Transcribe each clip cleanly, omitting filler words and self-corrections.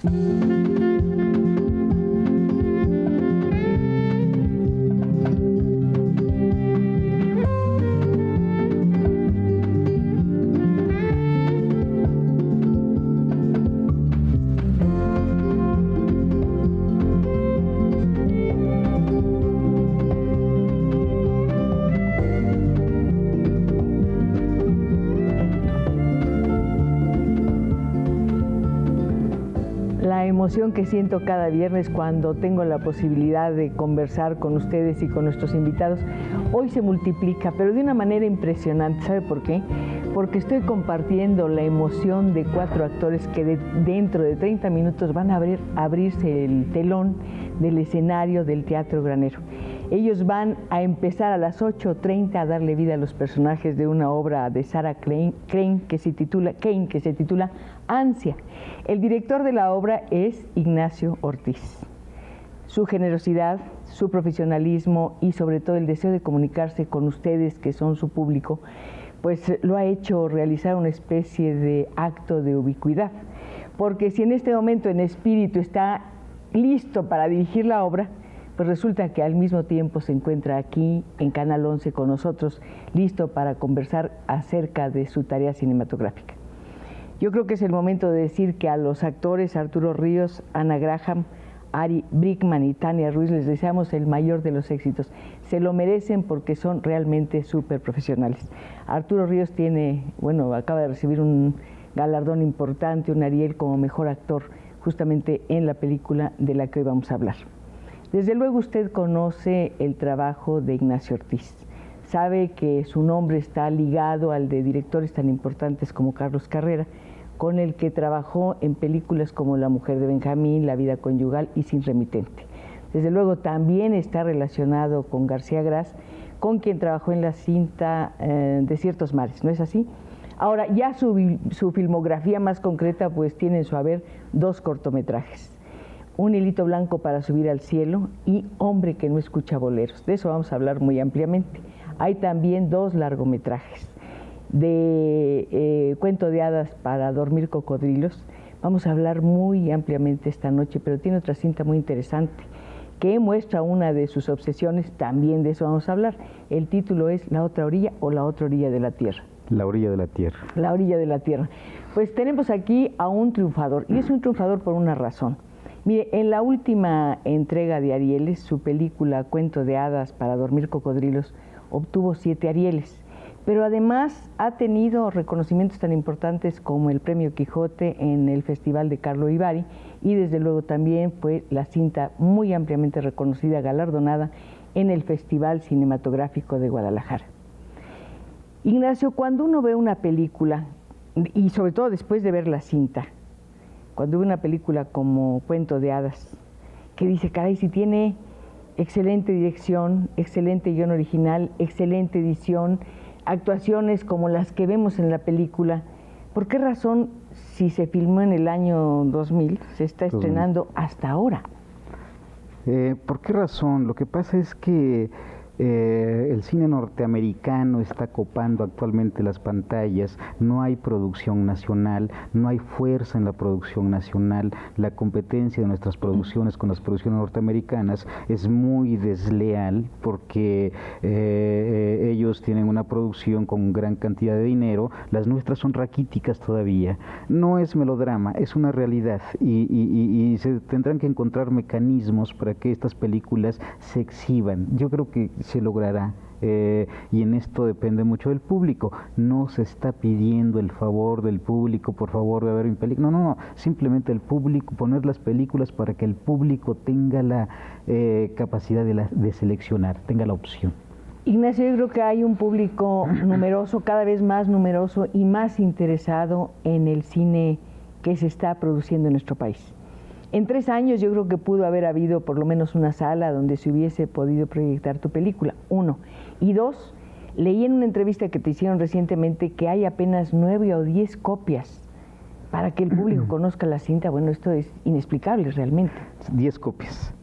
La emoción que siento cada viernes cuando tengo la posibilidad de conversar con ustedes y con nuestros invitados, hoy se multiplica, pero de una manera impresionante. ¿Sabe por qué? Porque estoy compartiendo la emoción de 4 actores que dentro de 30 minutos van a abrirse el telón del escenario del Teatro Granero. Ellos van a empezar a las 8:30 a darle vida a los personajes de una obra de Sarah Kane que se titula Ansia. El director de la obra es Ignacio Ortiz. Su generosidad, su profesionalismo y sobre todo el deseo de comunicarse con ustedes, que son su público, pues lo ha hecho realizar una especie de acto de ubicuidad. Porque si en este momento en espíritu está listo para dirigir la obra, pues resulta que al mismo tiempo se encuentra aquí en Canal 11 con nosotros, listo para conversar acerca de su tarea cinematográfica. Yo creo que es el momento de decir que a los actores Arturo Ríos, Ana Graham, Ari Brickman y Tania Ruiz les deseamos el mayor de los éxitos. Se lo merecen porque son realmente súper profesionales. Arturo Ríos acaba de recibir un galardón importante, un Ariel como mejor actor, justamente en la película de la que hoy vamos a hablar. Desde luego usted conoce el trabajo de Ignacio Ortiz. Sabe que su nombre está ligado al de directores tan importantes como Carlos Carrera, con el que trabajó en películas como La mujer de Benjamín, La vida conyugal y Sin remitente. Desde luego también está relacionado con García Gras, con quien trabajó en la cinta Desiertos mares, ¿no es así? Ahora, ya su filmografía más concreta pues tiene en su haber 2 cortometrajes. Un hilito blanco para subir al cielo y Hombre que no escucha boleros. De eso vamos a hablar muy ampliamente. Hay también 2 largometrajes. De Cuento de hadas para dormir cocodrilos. Vamos a hablar muy ampliamente esta noche, pero tiene otra cinta muy interesante que muestra una de sus obsesiones, también de eso vamos a hablar. El título es La otra orilla o La otra orilla de la tierra. La orilla de la tierra. La orilla de la tierra. Pues tenemos aquí a un triunfador, y es un triunfador por una razón. Mire, en la última entrega de Arieles, su película Cuento de hadas para dormir cocodrilos obtuvo 7 Arieles, pero además ha tenido reconocimientos tan importantes como el Premio Quijote en el Festival de Carlo Ivari y desde luego también fue la cinta muy ampliamente reconocida, galardonada en el Festival Cinematográfico de Guadalajara. Ignacio, cuando uno ve una película, y sobre todo después de ver la cinta, cuando ve una película como Cuento de hadas, que dice, caray, si tiene excelente dirección, excelente guión original, excelente edición, actuaciones como las que vemos en la película, ¿por qué razón, si se filmó en el año 2000, se está estrenando hasta ahora? ¿Por qué razón? Lo que pasa es que el cine norteamericano está copando actualmente las pantallas, no hay producción nacional, no hay fuerza en la producción nacional, la competencia de nuestras producciones con las producciones norteamericanas es muy desleal porque ellos tienen una producción con gran cantidad de dinero, las nuestras son raquíticas todavía, no es melodrama, es una realidad y se tendrán que encontrar mecanismos para que estas películas se exhiban. Yo creo que se logrará y en esto depende mucho del público. No se está pidiendo el favor del público, por favor de ver mi película, no, simplemente el público, poner las películas para que el público tenga la capacidad de seleccionar, tenga la opción. Ignacio, yo creo que hay un público numeroso, cada vez más numeroso y más interesado en el cine que se está produciendo en nuestro país. En 3 años yo creo que pudo haber habido por lo menos una sala donde se hubiese podido proyectar tu película, 1. Y 2, leí en una entrevista que te hicieron recientemente que hay apenas 9 o 10 copias para que el público conozca la cinta. Bueno, esto es inexplicable realmente. 10 copias.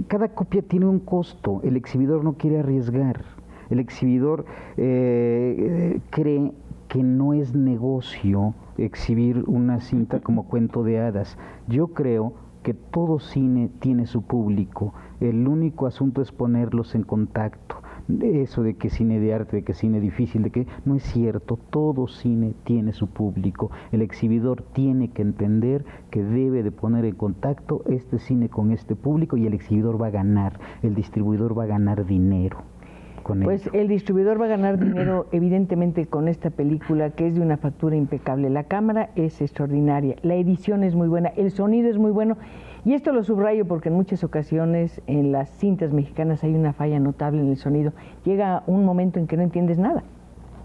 Cada copia tiene un costo, el exhibidor no quiere arriesgar, el exhibidor cree que no es negocio exhibir una cinta como Cuento de Hadas. Yo creo que todo cine tiene su público, el único asunto es ponerlos en contacto. Eso de que cine de arte, de que cine difícil, de que no es cierto, todo cine tiene su público. El exhibidor tiene que entender que debe de poner en contacto este cine con este público y el exhibidor va a ganar, el distribuidor va a ganar dinero. Pues el distribuidor va a ganar dinero evidentemente con esta película, que es de una factura impecable. La cámara es extraordinaria, la edición es muy buena, el sonido es muy bueno, y esto lo subrayo porque en muchas ocasiones en las cintas mexicanas hay una falla notable en el sonido. Llega un momento en que no entiendes nada.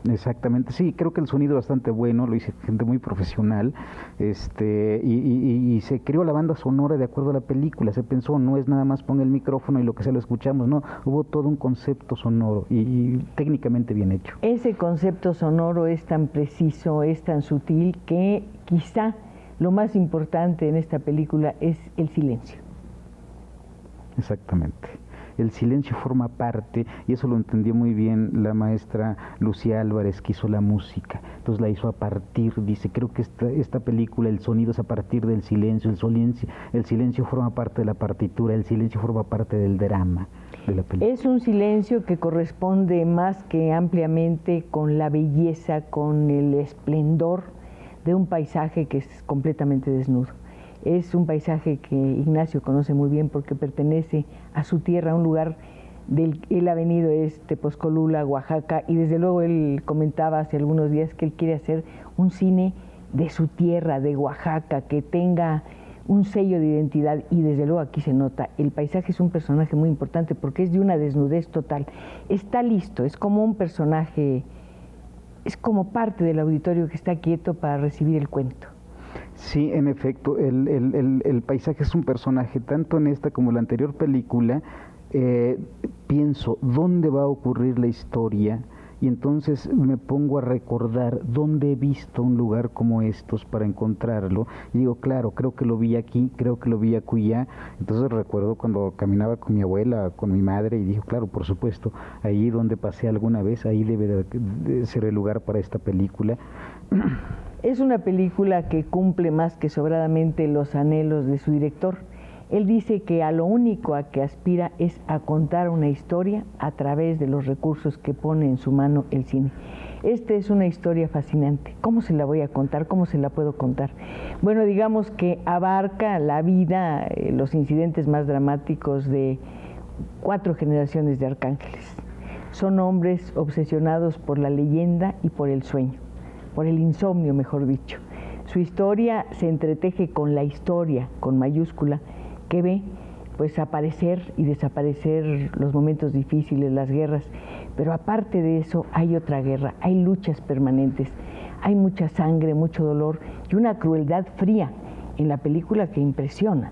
Exactamente, sí, creo que el sonido es bastante bueno, lo hizo gente muy profesional, y se creó la banda sonora de acuerdo a la película, se pensó, no es nada más ponga el micrófono y lo que sea lo escuchamos, no, hubo todo un concepto sonoro y técnicamente bien hecho. Ese concepto sonoro es tan preciso, es tan sutil, que quizá lo más importante en esta película es el silencio. Exactamente. El silencio forma parte, y eso lo entendió muy bien la maestra Lucía Álvarez, que hizo la música. Entonces la hizo a partir, dice, creo que esta película, el sonido es a partir del silencio, el silencio forma parte de la partitura, el silencio forma parte del drama de la película. Es un silencio que corresponde más que ampliamente con la belleza, con el esplendor de un paisaje que es completamente desnudo. Es un paisaje que Ignacio conoce muy bien porque pertenece a su tierra, a un lugar del que él ha venido, es Tepozcolula, Oaxaca, y desde luego él comentaba hace algunos días que él quiere hacer un cine de su tierra, de Oaxaca, que tenga un sello de identidad, y desde luego aquí se nota. El paisaje es un personaje muy importante porque es de una desnudez total. Está listo, es como un personaje, es como parte del auditorio que está quieto para recibir el cuento. Sí, en efecto, el paisaje es un personaje, tanto en esta como en la anterior película. Pienso, ¿dónde va a ocurrir la historia? Y entonces me pongo a recordar dónde he visto un lugar como estos para encontrarlo. Y digo, claro, creo que lo vi aquí, creo que lo vi acullá. Entonces recuerdo cuando caminaba con mi abuela, con mi madre, y dijo, claro, por supuesto, ahí donde pasé alguna vez, ahí debe de ser el lugar para esta película. Es una película que cumple más que sobradamente los anhelos de su director. Él dice que a lo único a que aspira es a contar una historia a través de los recursos que pone en su mano el cine. Esta es una historia fascinante. ¿Cómo se la voy a contar? ¿Cómo se la puedo contar? Bueno, digamos que abarca la vida, los incidentes más dramáticos de 4 generaciones de arcángeles. Son hombres obsesionados por la leyenda y por el sueño, por el insomnio, mejor dicho. Su historia se entreteje con la historia, con mayúscula, que ve pues aparecer y desaparecer los momentos difíciles, las guerras, pero aparte de eso hay otra guerra, hay luchas permanentes, hay mucha sangre, mucho dolor y una crueldad fría en la película que impresiona.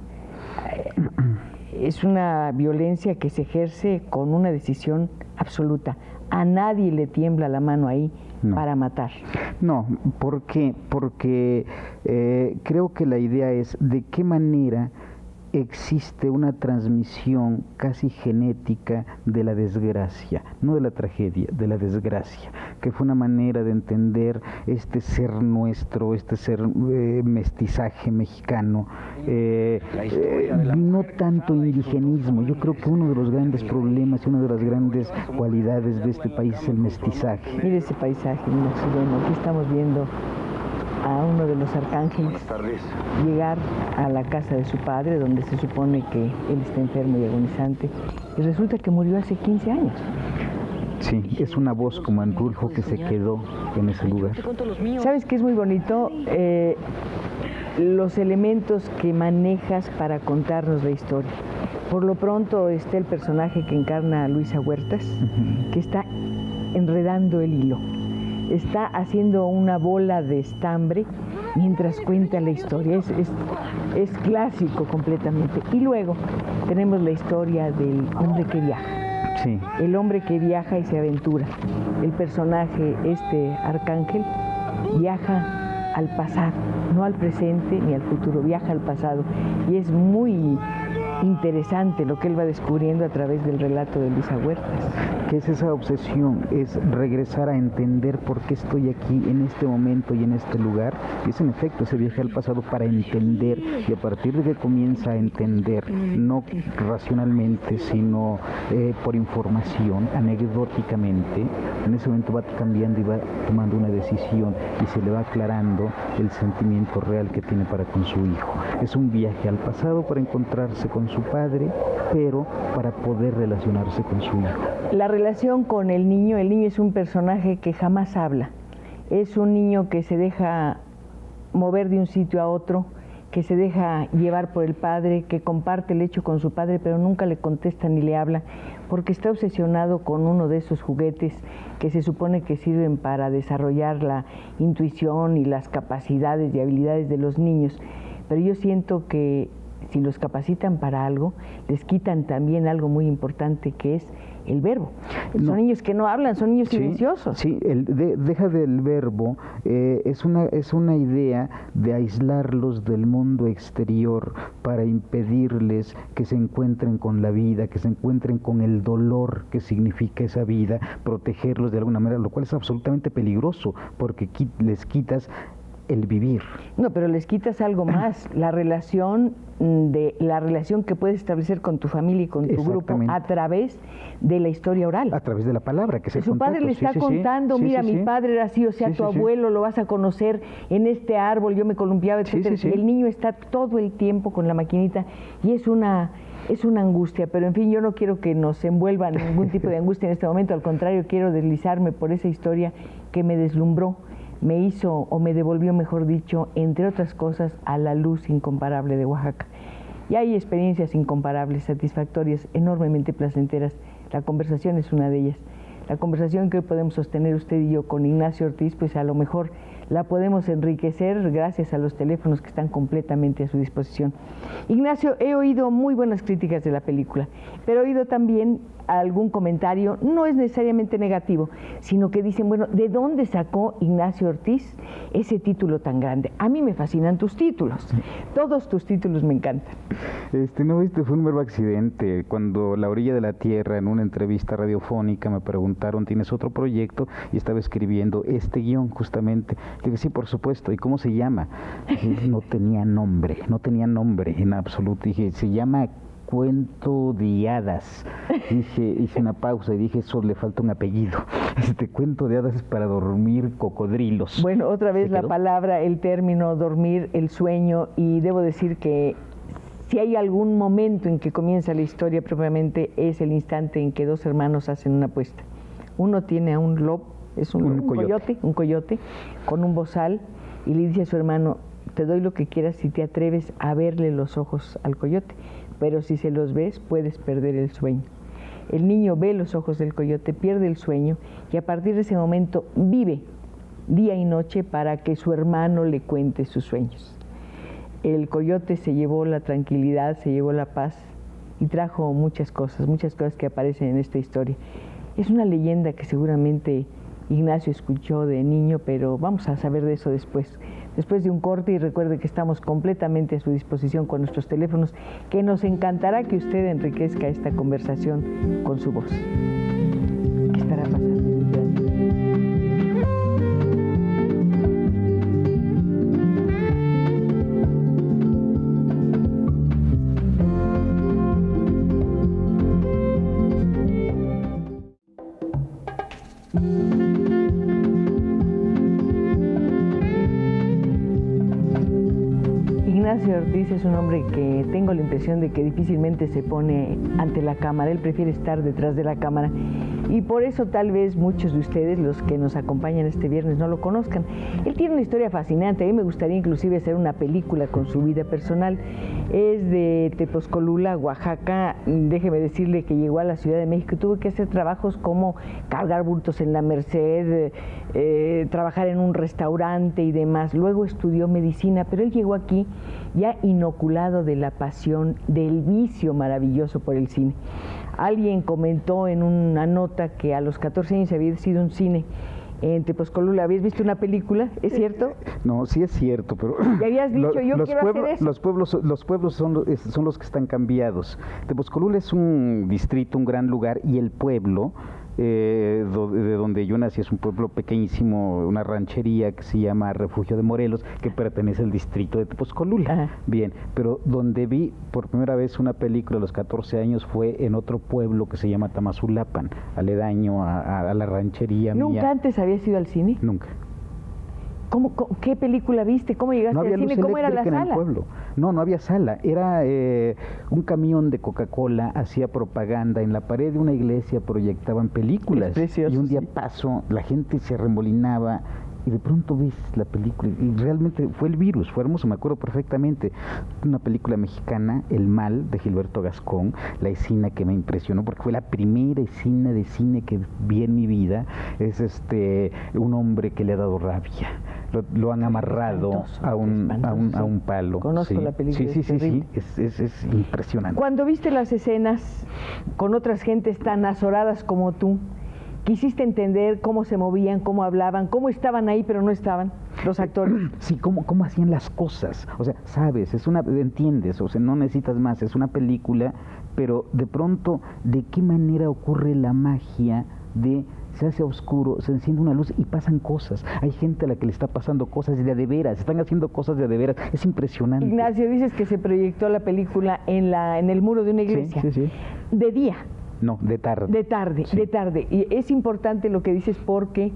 Es una violencia que se ejerce con una decisión absoluta. A nadie le tiembla la mano ahí para matar. No, ¿por qué? Porque creo que la idea es de qué manera existe una transmisión casi genética de la desgracia, no de la tragedia, de la desgracia, que fue una manera de entender este ser nuestro, este ser mestizaje mexicano, no tanto indigenismo. Yo creo que uno de los grandes problemas y una de las grandes cualidades de este país es el mestizaje. Mire ese paisaje, mira, aquí estamos viendo a uno de los arcángeles llegar a la casa de su padre, donde se supone que él está enfermo y agonizante, y resulta que murió hace 15 años. Sí, es una voz como en Rulfo que se quedó en ese lugar. ¿Sabes qué es muy bonito? Los elementos que manejas para contarnos la historia. Por lo pronto está el personaje que encarna a Luisa Huertas, que está enredando el hilo. Está haciendo una bola de estambre mientras cuenta la historia. Es clásico completamente. Y luego tenemos la historia del hombre que viaja. Sí. El hombre que viaja y se aventura. El personaje, este arcángel, viaja al pasado, no al presente ni al futuro, viaja al pasado. Y es muy interesante lo que él va descubriendo a través del relato de Luisa Huertas. ¿Qué es esa obsesión? Es regresar a entender por qué estoy aquí en este momento y en este lugar. Y es en efecto ese viaje al pasado para entender, y a partir de que comienza a entender, no racionalmente, sino por información, anecdóticamente, en ese momento va cambiando y va tomando una decisión y se le va aclarando el sentimiento real que tiene para con su hijo. Es un viaje al pasado para encontrarse con su padre, pero para poder relacionarse con su hijo. La relación con el niño es un personaje que jamás habla. Es un niño que se deja mover de un sitio a otro, que se deja llevar por el padre, que comparte el hecho con su padre, pero nunca le contesta ni le habla, porque está obsesionado con uno de esos juguetes que se supone que sirven para desarrollar la intuición y las capacidades y habilidades de los niños. Pero yo siento que si los capacitan para algo, les quitan también algo muy importante, que es el verbo. No. Son niños que no hablan, son niños silenciosos. Sí, deja del verbo, es una idea de aislarlos del mundo exterior para impedirles que se encuentren con la vida, que se encuentren con el dolor que significa esa vida, protegerlos de alguna manera, lo cual es absolutamente peligroso, porque les quitas el vivir. No, pero les quitas algo más, la relación que puedes establecer con tu familia y con tu grupo a través de la historia oral. A través de la palabra, que es el su contacto. Padre le está contando, mira, mi padre era así, o sea, tu abuelo lo vas a conocer en este árbol, yo me columpiaba, etcétera. Y el niño está todo el tiempo con la maquinita y es una angustia, pero en fin, yo no quiero que nos envuelva ningún tipo de angustia en este momento, al contrario, quiero deslizarme por esa historia que me deslumbró, me hizo, o me devolvió, mejor dicho, entre otras cosas, a la luz incomparable de Oaxaca. Y hay experiencias incomparables, satisfactorias, enormemente placenteras. La conversación es una de ellas. La conversación que hoy podemos sostener usted y yo con Ignacio Ortiz, pues a lo mejor la podemos enriquecer gracias a los teléfonos que están completamente a su disposición. Ignacio, he oído muy buenas críticas de la película, pero he oído también algún comentario, no es necesariamente negativo, sino que dicen, bueno, ¿de dónde sacó Ignacio Ortiz ese título tan grande? A mí me fascinan tus títulos, todos tus títulos me encantan. No, fue un mero accidente. Cuando La orilla de la tierra, en una entrevista radiofónica, me preguntaron, ¿tienes otro proyecto? Y estaba escribiendo este guión justamente. Le dije, sí, por supuesto. ¿Y cómo se llama? No tenía nombre en absoluto. Dije, se llama Cuento de hadas. Hice una pausa y dije, eso le falta un apellido. Cuento de hadas es para dormir cocodrilos. Bueno, otra vez la palabra, el término, dormir, el sueño, y debo decir que si hay algún momento en que comienza la historia propiamente, es el instante en que dos hermanos hacen una apuesta. Uno tiene a un lobo, es un coyote, con un bozal, y le dice a su hermano, te doy lo que quieras si te atreves a verle los ojos al coyote, pero si se los ves, puedes perder el sueño. El niño ve los ojos del coyote, pierde el sueño, y a partir de ese momento vive día y noche para que su hermano le cuente sus sueños. El coyote se llevó la tranquilidad, se llevó la paz y trajo muchas cosas que aparecen en esta historia. Es una leyenda que seguramente Ignacio escuchó de niño, pero vamos a saber de eso después de un corte, y recuerde que estamos completamente a su disposición con nuestros teléfonos, que nos encantará que usted enriquezca esta conversación con su voz. ¿Qué estará pasando? Ignacio Ortiz es un hombre que tengo la impresión de que difícilmente se pone ante la cámara, él prefiere estar detrás de la cámara, y por eso tal vez muchos de ustedes, los que nos acompañan este viernes, no lo conozcan. Él tiene una historia fascinante, a mí me gustaría inclusive hacer una película con su vida personal. Es de Tepozcolula, Oaxaca. Déjeme decirle que llegó a la Ciudad de México y tuvo que hacer trabajos como cargar bultos en la Merced, trabajar en un restaurante y demás. Luego estudió medicina, pero él llegó aquí ya inoculado de la pasión, del vicio maravilloso por el cine. Alguien comentó en una nota que a los 14 años había sido un cine, en Tepozcolula. ¿Habías visto una película? ¿Es cierto? No, sí es cierto, pero... Y habías dicho, yo quiero hacer eso. Los pueblos son los que están cambiados. Tepozcolula es un distrito, un gran lugar, y el pueblo... de donde yo nací es un pueblo pequeñísimo, una ranchería que se llama Refugio de Morelos, que pertenece al distrito de Tepozcolula. Ajá. Bien, pero donde vi por primera vez una película a los 14 años fue en otro pueblo que se llama Tamazulapan, aledaño a la ranchería mía. ¿Nunca antes habías ido al cine? Nunca. ¿Qué película viste? ¿Cómo llegaste al cine? ¿Cómo era la sala? En el pueblo. No había sala. Era un camión de Coca-Cola, hacía propaganda. En la pared de una iglesia proyectaban películas. Es precioso, y un día pasó, la gente se arremolinaba y de pronto ves la película. Y realmente fue el virus, fue hermoso, me acuerdo perfectamente. Una película mexicana, El Mal, de Gilberto Gascón, la escena que me impresionó, porque fue la primera escena de cine que vi en mi vida. Es un hombre que le ha dado rabia. Lo han amarrado a un palo. Conozco la película. Sí, es impresionante. Cuando viste las escenas con otras gentes tan azoradas como tú, ¿quisiste entender cómo se movían, cómo hablaban, cómo estaban ahí pero no estaban los actores? Sí, cómo hacían las cosas. O sea, sabes, entiendes, o sea, no necesitas más, es una película, pero de pronto, ¿de qué manera ocurre la magia de... Se hace oscuro, se enciende una luz y pasan cosas? Hay gente a la que le está pasando cosas de veras, están haciendo cosas de veras, es impresionante. Ignacio, dices que se proyectó la película en el muro de una iglesia. Sí. ¿De día? No, de tarde. De tarde. Y es importante lo que dices porque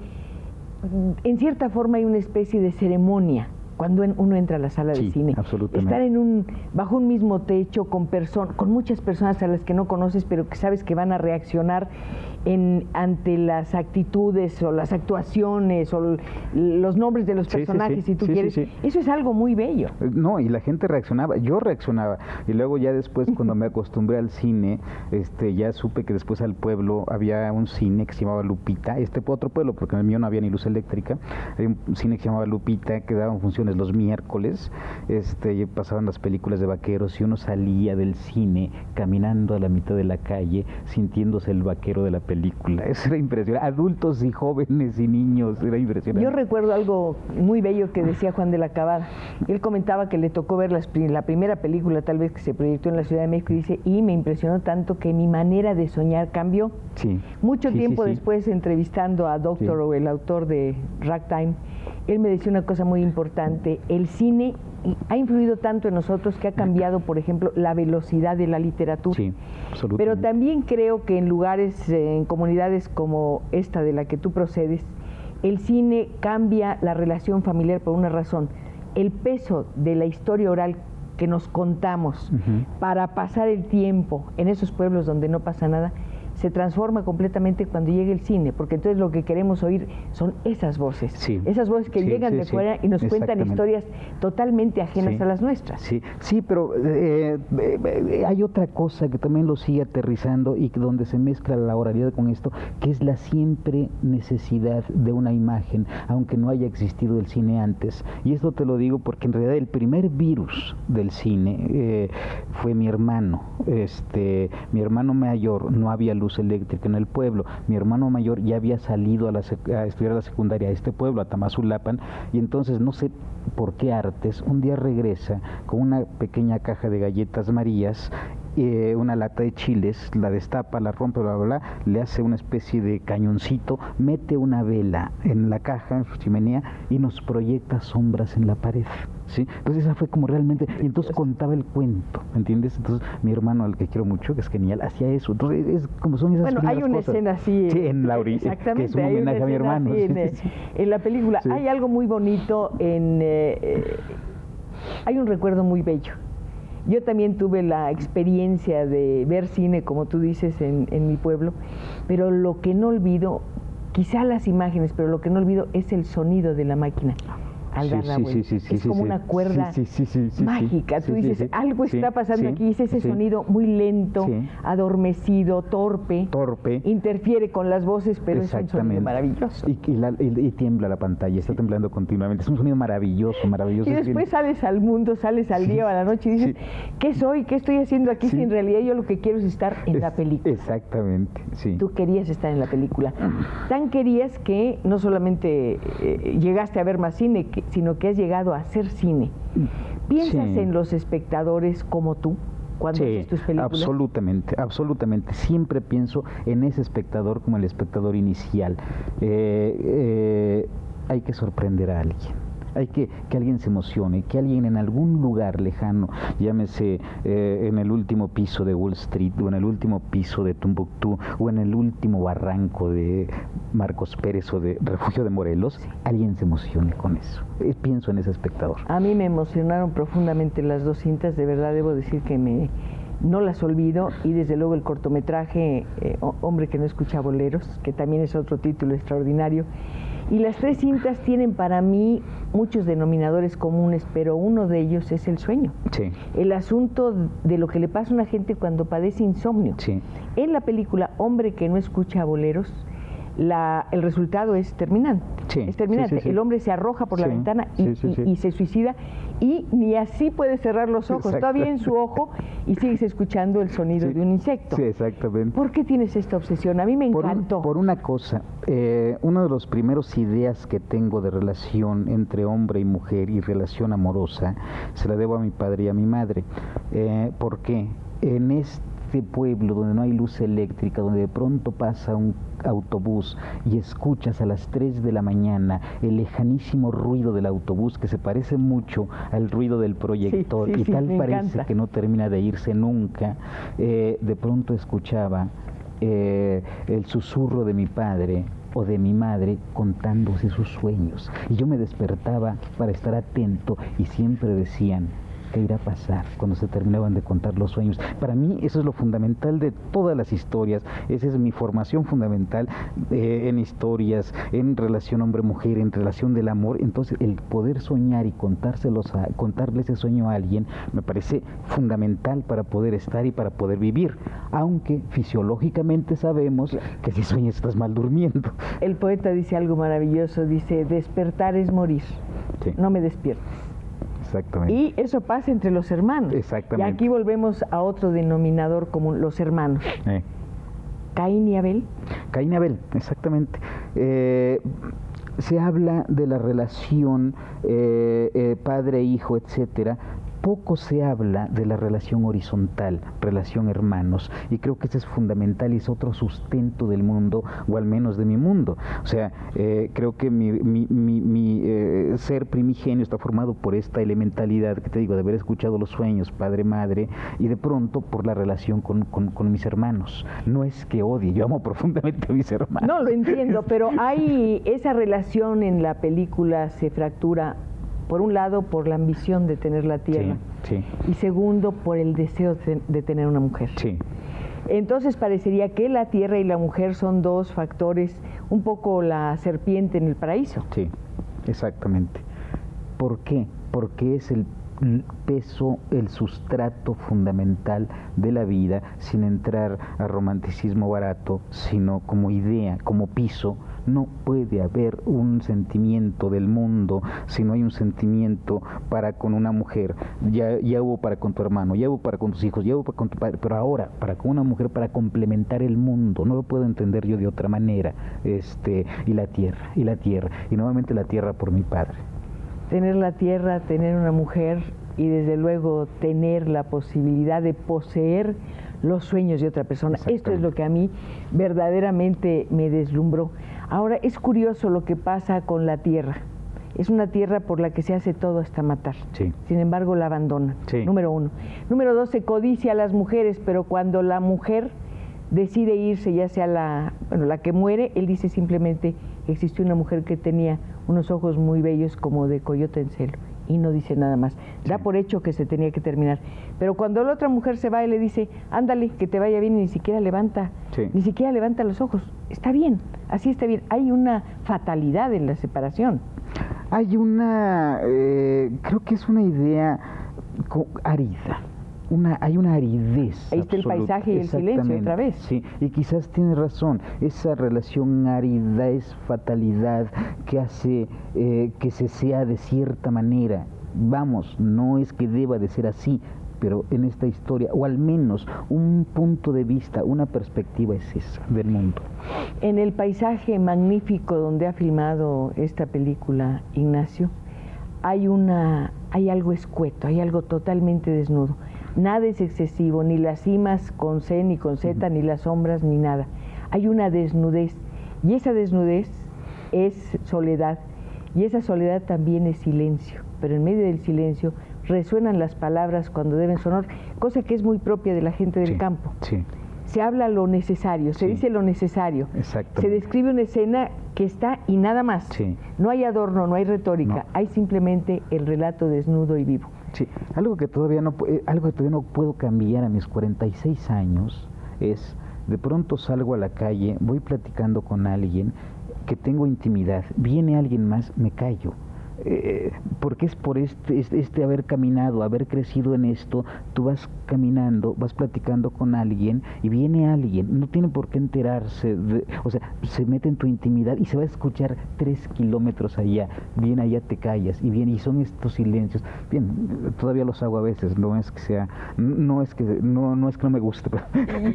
en cierta forma hay una especie de ceremonia cuando uno entra a la sala de cine. Absolutamente. Estar bajo un mismo techo con muchas personas a las que no conoces, pero que sabes que van a reaccionar ante las actitudes o las actuaciones o los nombres de los personajes, si tú quieres. Eso es algo muy bello. No, y la gente reaccionaba, yo reaccionaba, y luego ya después cuando me acostumbré al cine, ya supe que después al pueblo había un cine que se llamaba Lupita, otro pueblo, porque en el mío no había ni luz eléctrica, había un cine que se llamaba Lupita, que daban funciones los miércoles, y pasaban las películas de vaqueros, y uno salía del cine caminando a la mitad de la calle, sintiéndose el vaquero de la película. Eso era impresionante. Adultos y jóvenes y niños, era impresionante. Yo recuerdo algo muy bello que decía Juan de la Cabada. Él comentaba que le tocó ver la primera película, tal vez, que se proyectó en la Ciudad de México, y dice, y me impresionó tanto que mi manera de soñar cambió. Mucho tiempo después, entrevistando a Doctor, o el autor de Ragtime, él me decía una cosa muy importante: el cine ha influido tanto en nosotros que ha cambiado, por ejemplo, la velocidad de la literatura. Sí, absolutamente. Pero también creo que en lugares, en comunidades como esta de la que tú procedes, el cine cambia la relación familiar por una razón. El peso de la historia oral que nos contamos para pasar el tiempo en esos pueblos donde no pasa nada, se transforma completamente cuando llega el cine, porque entonces lo que queremos oír son esas voces, esas voces que llegan de fuera y nos cuentan historias totalmente ajenas a las nuestras. Sí, pero hay otra cosa que también lo sigue aterrizando y donde se mezcla la oralidad con esto, que es la siempre necesidad de una imagen, aunque no haya existido el cine antes. Y esto te lo digo porque en realidad el primer virus del cine fue mi hermano. Mi hermano mayor, no había luz eléctrica en el pueblo. Mi hermano mayor ya había salido a estudiar la secundaria a este pueblo, a Tamazulapan, y entonces no sé por qué artes, un día regresa con una pequeña caja de galletas Marías, una lata de chiles, la destapa, la rompe, bla, bla, bla, le hace una especie de cañoncito, mete una vela en la caja, en su chimenea, y nos proyecta sombras en la pared. ¿Sí? Entonces esa fue como realmente, y entonces contaba el cuento, ¿entiendes? Entonces mi hermano, al que quiero mucho, que es genial, hacía eso. Entonces es como son esas hay una cosas. Escena así en la orilla, que es un homenaje a mi hermano. En la película hay algo muy bonito, hay un recuerdo muy bello. Yo también tuve la experiencia de ver cine, como tú dices, en mi pueblo, pero lo que no olvido, quizá las imágenes, pero lo que no olvido es el sonido de la máquina. al dar la vuelta. Es como una cuerda mágica. Tú dices, algo está pasando aquí, es ese sonido muy lento, adormecido, torpe, interfiere con las voces, pero es un sonido maravilloso. Y tiembla la pantalla, está temblando continuamente. Es un sonido maravilloso, maravilloso. Y después sales al mundo, sales al día o a la noche y dices, ¿qué soy? ¿Qué estoy haciendo aquí? Si en realidad yo lo que quiero es estar en la película. Exactamente, sí. Tú querías estar en la película. Tan querías que no solamente llegaste a ver más cine, sino que has llegado a hacer cine. ¿Piensas en los espectadores como tú cuando haces tus películas? Absolutamente, absolutamente. Siempre pienso en ese espectador como el espectador inicial. Hay que sorprender a alguien. Hay que alguien se emocione, que alguien en algún lugar lejano, llámese en el último piso de Wall Street, o en el último piso de Tombuctú, o en el último barranco de Marcos Pérez o de Refugio de Morelos, alguien se emocione con eso. Pienso en ese espectador. A mí me emocionaron profundamente las dos cintas, de verdad debo decir que no las olvido, y desde luego el cortometraje Hombre que no escucha boleros, que también es otro título extraordinario. Y las tres cintas tienen para mí muchos denominadores comunes, pero uno de ellos es el sueño. Sí. El asunto de lo que le pasa a una gente cuando padece insomnio. Sí. En la película Hombre que no escucha boleros, el resultado es terminante. Sí, es terminante. sí. El hombre se arroja por la ventana y se suicida, y ni así puede cerrar los ojos. Exacto. Todavía en su ojo, y sigues escuchando el sonido de un insecto. Sí, exactamente. ¿Por qué tienes esta obsesión? A mí me encantó. Por una cosa, una de las primeras ideas que tengo de relación entre hombre y mujer y relación amorosa, se la debo a mi padre y a mi madre. ¿Por qué? En este pueblo donde no hay luz eléctrica, donde de pronto pasa un autobús y escuchas a las 3 de la mañana el lejanísimo ruido del autobús, que se parece mucho al ruido del proyector, y tal parece que no termina de irse nunca, de pronto escuchaba el susurro de mi padre o de mi madre contándose sus sueños, y yo me despertaba para estar atento, y siempre decían: ¿qué irá a pasar cuando se terminaban de contar los sueños? Para mí eso es lo fundamental de todas las historias. Esa es mi formación fundamental en historias, en relación hombre-mujer, en relación del amor. Entonces el poder soñar y contarle ese sueño a alguien me parece fundamental para poder estar y para poder vivir, aunque fisiológicamente sabemos que si sueñas estás mal durmiendo. El poeta dice algo maravilloso, dice: despertar es morir, no me despiertes. Exactamente. Y eso pasa entre los hermanos. Exactamente. Y aquí volvemos a otro denominador común, los hermanos. Caín y Abel. Caín y Abel, exactamente. Se habla de la relación padre-hijo, etcétera. Poco se habla de la relación horizontal, relación hermanos, y creo que ese es fundamental y es otro sustento del mundo, o al menos de mi mundo. O sea, creo que mi ser primigenio está formado por esta elementalidad que te digo, de haber escuchado los sueños, padre-madre, y de pronto por la relación con mis hermanos. No es que odie, yo amo profundamente a mis hermanos. No, lo entiendo, pero hay esa relación en la película se fractura. Por un lado, por la ambición de tener la tierra, y segundo, por el deseo de tener una mujer. Entonces parecería que la tierra y la mujer son dos factores, un poco la serpiente en el paraíso. Sí, exactamente. ¿Por qué? Porque es el peso, el sustrato fundamental de la vida, sin entrar a romanticismo barato, sino como idea, como piso. No puede haber un sentimiento del mundo si no hay un sentimiento para con una mujer. Ya hubo para con tu hermano, ya hubo para con tus hijos, ya hubo para con tu padre, pero ahora para con una mujer para complementar el mundo. No lo puedo entender yo de otra manera. Y la tierra, y nuevamente la tierra por mi padre. Tener la tierra, tener una mujer, y desde luego tener la posibilidad de poseer los sueños de otra persona. Esto es lo que a mí verdaderamente me deslumbró. Ahora, es curioso lo que pasa con la tierra. Es una tierra por la que se hace todo hasta matar. Sin embargo, la abandonan. Número uno. Número dos, se codicia a las mujeres, pero cuando la mujer decide irse, ya sea la que muere, él dice simplemente: existió una mujer que tenía unos ojos muy bellos como de coyote en celo, y no dice nada más. Da por hecho que se tenía que terminar. Pero cuando la otra mujer se va, él le dice: ándale, que te vaya bien, y ni siquiera levanta los ojos. Está bien, así está bien. Hay una fatalidad en la separación. Hay una, creo que es una idea árida. Hay una aridez. Ahí está el paisaje y el silencio otra vez. Sí, y quizás tiene razón. Esa relación aridez, fatalidad, que hace que se sea de cierta manera. Vamos, no es que deba de ser así, pero en esta historia, o al menos un punto de vista, una perspectiva es esa del mundo. En el paisaje magnífico donde ha filmado esta película, Ignacio, hay algo escueto, hay algo totalmente desnudo. Nada es excesivo, ni las cimas con C ni con Z, ni las sombras, ni nada. Hay una desnudez, y esa desnudez es soledad, y esa soledad también es silencio, pero en medio del silencio resuenan las palabras cuando deben sonar, cosa que es muy propia de la gente del campo. Sí. Se habla lo necesario, se dice lo necesario. Se describe una escena que está y nada más. Sí. No hay adorno, no hay retórica, hay simplemente el relato desnudo y vivo. Sí, algo que todavía no puedo cambiar a mis 46 años es, de pronto salgo a la calle, voy platicando con alguien que tengo intimidad, viene alguien más, me callo. Porque es por este haber caminado, haber crecido en esto, tú vas caminando, vas platicando con alguien y viene alguien, no tiene por qué enterarse, o sea, se mete en tu intimidad y se va a escuchar 3 kilómetros allá, bien allá te callas y bien, y son estos silencios, bien, todavía los hago a veces, no es que no me guste, pero...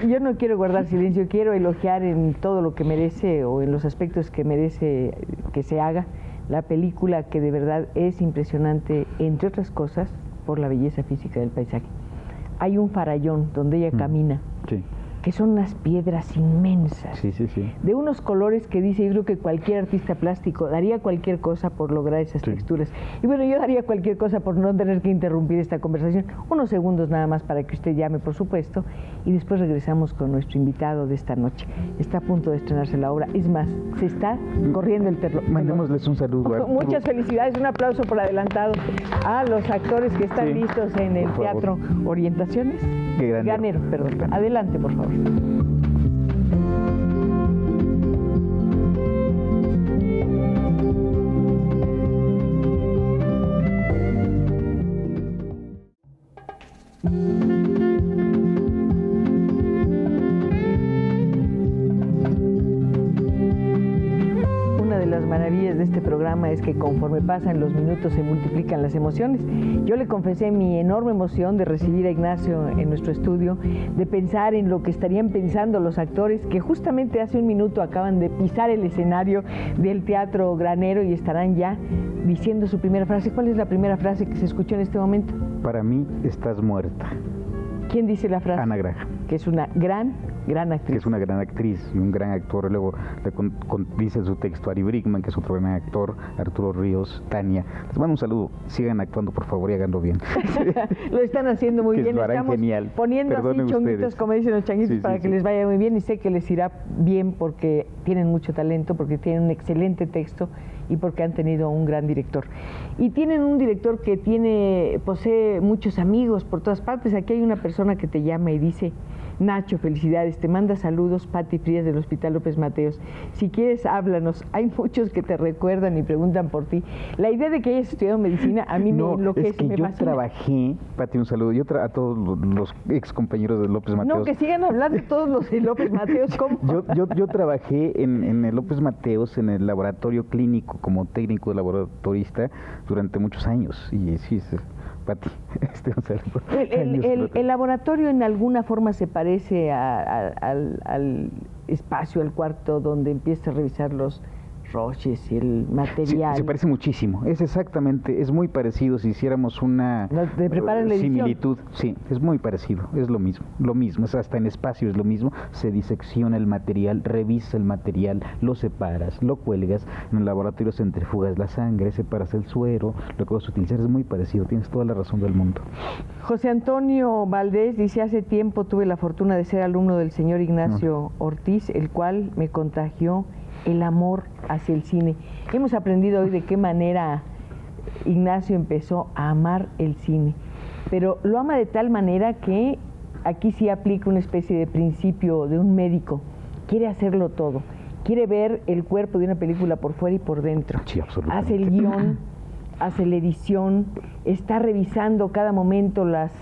Yo no quiero guardar silencio, quiero elogiar en todo lo que merece o en los aspectos que merece que se haga la película, que de verdad es impresionante, entre otras cosas, por la belleza física del paisaje. Hay un farallón donde ella camina, que son unas piedras inmensas, de unos colores que dice, yo creo que cualquier artista plástico daría cualquier cosa por lograr esas texturas. Y bueno, yo daría cualquier cosa por no tener que interrumpir esta conversación, unos segundos nada más para que usted llame, por supuesto, y después regresamos con nuestro invitado de esta noche. Está a punto de estrenarse la obra, es más, se está corriendo el terror. Mandémosles un saludo. Muchas felicidades, un aplauso por adelantado a los actores que están listos en el Teatro Orientaciones. Granero, perdón. Adelante, por favor. Maravillas de este programa es que conforme pasan los minutos se multiplican las emociones. Yo le confesé mi enorme emoción de recibir a Ignacio en nuestro estudio, de pensar en lo que estarían pensando los actores que justamente hace un minuto acaban de pisar el escenario del Teatro Granero y estarán ya diciendo su primera frase. ¿Cuál es la primera frase que se escuchó en este momento? Para mí estás muerta. ¿Quién dice la frase? Ana Graham. Que es una gran actriz. Que es una gran actriz y un gran actor. Luego dice su texto Ari Brickman, que es otro gran actor, Arturo Ríos, Tania. Les mando un saludo. Sigan actuando, por favor, y háganlo bien. Lo están haciendo muy bien. Lo harán Estamos genial. poniendo Perdonen así chonguitos, ustedes, como dicen los changuitos, para que les vaya muy bien, y sé que les irá bien porque tienen mucho talento, porque tienen un excelente texto y porque han tenido un gran director. Y tienen un director que posee muchos amigos por todas partes. Aquí hay una persona que te llama y dice: Nacho, felicidades, te manda saludos Pati Frías del Hospital López Mateos. Si quieres, háblanos. Hay muchos que te recuerdan y preguntan por ti. La idea de que hayas estudiado medicina a mí me enloquece. Es que me yo fascina. Trabajé, Pati, un saludo, a todos los ex compañeros de López Mateos. No, que sigan hablando todos los de López Mateos. ¿Cómo? Yo trabajé en el López Mateos, en el laboratorio clínico, como técnico laboratorista durante muchos años. Y sí, Pati, el laboratorio en alguna forma se parece al espacio, al cuarto donde empiezas a revisar los roches y el material. Se parece muchísimo, es muy parecido. Si hiciéramos una similitud, sí, es muy parecido, es lo mismo, es hasta en espacio es lo mismo. Se disecciona el material, revisa el material, lo separas, lo cuelgas, en el laboratorio centrifugas la sangre, separas el suero, lo que vas a utilizar, es muy parecido, tienes toda la razón del mundo. José Antonio Valdés dice: hace tiempo tuve la fortuna de ser alumno del señor Ignacio Ortiz, el cual me contagió el amor hacia el cine. Hemos aprendido hoy de qué manera Ignacio empezó a amar el cine, pero lo ama de tal manera que aquí sí aplica una especie de principio de un médico. Quiere hacerlo todo, quiere ver el cuerpo de una película por fuera y por dentro. Sí, absolutamente. Hace el guión, hace la edición, está revisando cada momento las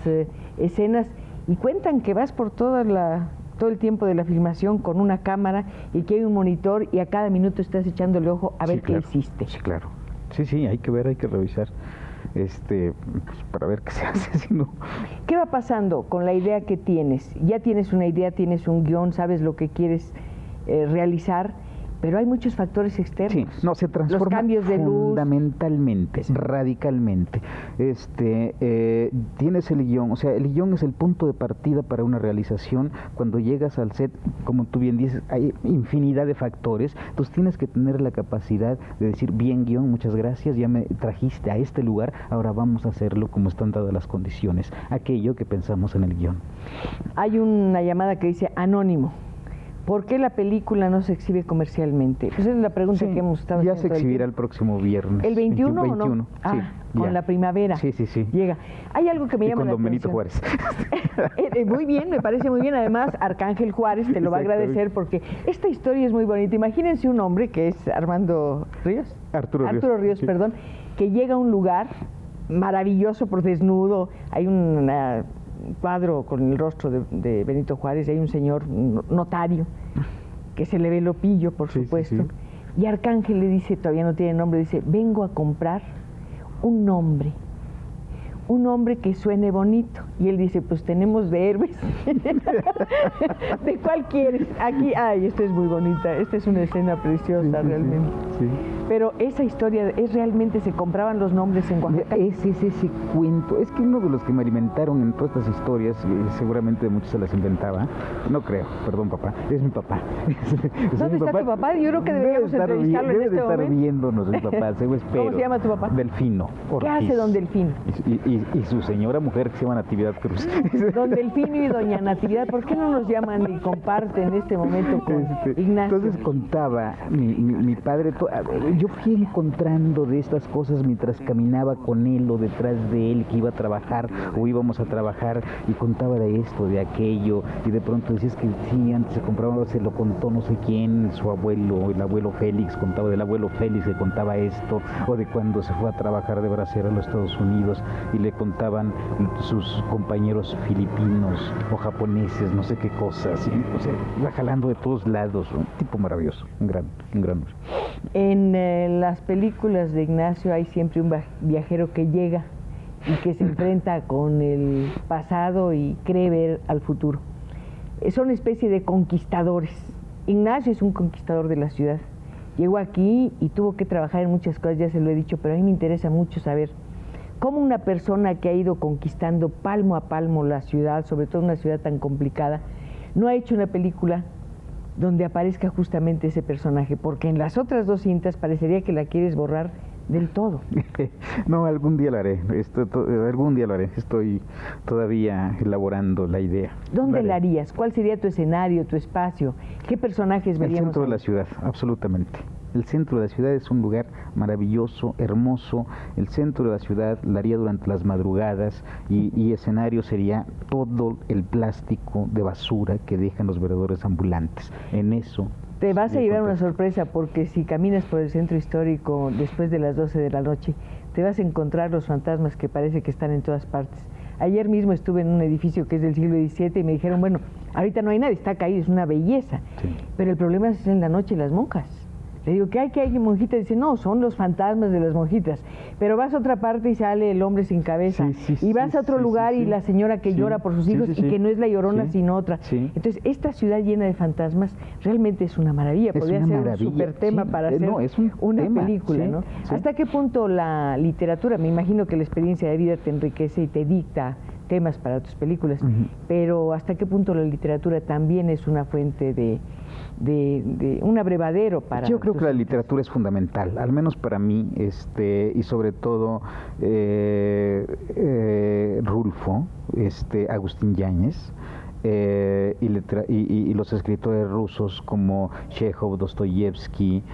escenas y cuentan que vas por todo el tiempo de la filmación con una cámara y que hay un monitor y a cada minuto estás echándole ojo a ver qué hiciste. Sí, claro. Sí, hay que ver, hay que revisar. Pues, para ver qué se hace, si no. ¿Qué va pasando con la idea que tienes? Ya tienes una idea, tienes un guión, sabes lo que quieres realizar, pero hay muchos factores externos. Sí, no, se transforma los cambios de fundamentalmente, radicalmente. Tienes el guión, o sea, el guión es el punto de partida para una realización. Cuando llegas al set, como tú bien dices, hay infinidad de factores, entonces tienes que tener la capacidad de decir, bien guión, muchas gracias, ya me trajiste a este lugar, ahora vamos a hacerlo como están dadas las condiciones, aquello que pensamos en el guión. Hay una llamada que dice anónimo. ¿Por qué la película no se exhibe comercialmente? Pues esa es la pregunta que hemos estado haciendo. Ya se exhibirá el próximo viernes. ¿El 21 o no? 21, ah, sí, con la primavera. Sí. Llega. Hay algo que me llama la atención. Con don Benito Juárez. Muy bien, me parece muy bien. Además, Arcángel Juárez te lo va a agradecer porque esta historia es muy bonita. Imagínense un hombre que es Arturo Ríos, sí. Perdón, que llega a un lugar maravilloso por desnudo. Hay un cuadro con el rostro de Benito Juárez, hay un señor notario que se le ve el opillo, por supuesto, sí. Y Arcángel le dice, todavía no tiene nombre, dice, vengo a comprar un nombre que suene bonito. Y él dice, pues tenemos de héroes. ¿De cuál quieres? Aquí, esta es muy bonita, esta es una escena preciosa realmente. Sí. Pero esa historia, realmente se compraban los nombres en Oaxaca. Es ese cuento, es que uno de los que me alimentaron en todas estas historias, seguramente muchos se las inventaba, no creo, perdón papá, es mi papá. ¿Dónde está tu papá? Yo creo que deberíamos entrevistarlo en este momento. Debe estar viéndonos el papá, espero. ¿Cómo se llama tu papá? Delfino Ortiz. ¿Qué hace don Delfino? Y su señora mujer que se llama Natividad Cruz. Don Delfino y doña Natividad, ¿por qué no nos llaman y comparten este momento con Ignacio? Entonces contaba mi padre, yo fui encontrando de estas cosas mientras caminaba con él o detrás de él, que iba a trabajar o íbamos a trabajar, y contaba de esto, de aquello, y de pronto decías que sí, antes se compraba, se lo contó no sé quién, su abuelo, el abuelo Félix, contaba del abuelo Félix que contaba esto, o de cuando se fue a trabajar de bracero a los Estados Unidos y le contaban sus compañeros filipinos o japoneses, no sé qué cosas, ¿sí? O sea, iba jalando de todos lados, un tipo maravilloso, un gran hombre. En las películas de Ignacio hay siempre un viajero que llega y que se enfrenta con el pasado y cree ver al futuro. Son una especie de conquistadores. Ignacio es un conquistador de la ciudad. Llegó aquí y tuvo que trabajar en muchas cosas, ya se lo he dicho, pero a mí me interesa mucho saber cómo una persona que ha ido conquistando palmo a palmo la ciudad, sobre todo una ciudad tan complicada, no ha hecho una película donde aparezca justamente ese personaje, porque en las otras dos cintas parecería que la quieres borrar del todo. No, algún día lo haré, estoy todavía elaborando la idea. ¿Dónde la harías? ¿Cuál sería tu escenario, tu espacio? ¿Qué personajes veríamos? El centro de la ciudad, absolutamente. El centro de la ciudad es un lugar maravilloso, hermoso. El centro de la ciudad la haría durante las madrugadas y escenario sería todo el plástico de basura que dejan los vendedores ambulantes. En eso te vas a llevar una sorpresa, porque si caminas por el centro histórico después de las 12 de la noche, te vas a encontrar los fantasmas que parece que están en todas partes. Ayer mismo estuve en un edificio que es del siglo XVII y me dijeron, bueno, ahorita no hay nadie, está caído, es una belleza. Sí. Pero el problema es en la noche las monjas. Le digo, ¿qué hay monjitas? Dice, no, son los fantasmas de las monjitas. Pero vas a otra parte y sale el hombre sin cabeza. Y vas a otro lugar y la señora que llora por sus hijos y que no es la Llorona sino otra. Entonces, esta ciudad llena de fantasmas realmente es una maravilla. Podría ser un super tema para hacer una película, ¿no? ¿Hasta qué punto la literatura? Me imagino que la experiencia de vida te enriquece y te dicta temas para tus películas, pero ¿hasta qué punto la literatura también es una fuente de un abrevadero para... Yo creo que la literatura es fundamental, al menos para mí, y sobre todo Rulfo, Agustín Yáñez, y los escritores rusos como Chekhov, Dostoyevsky,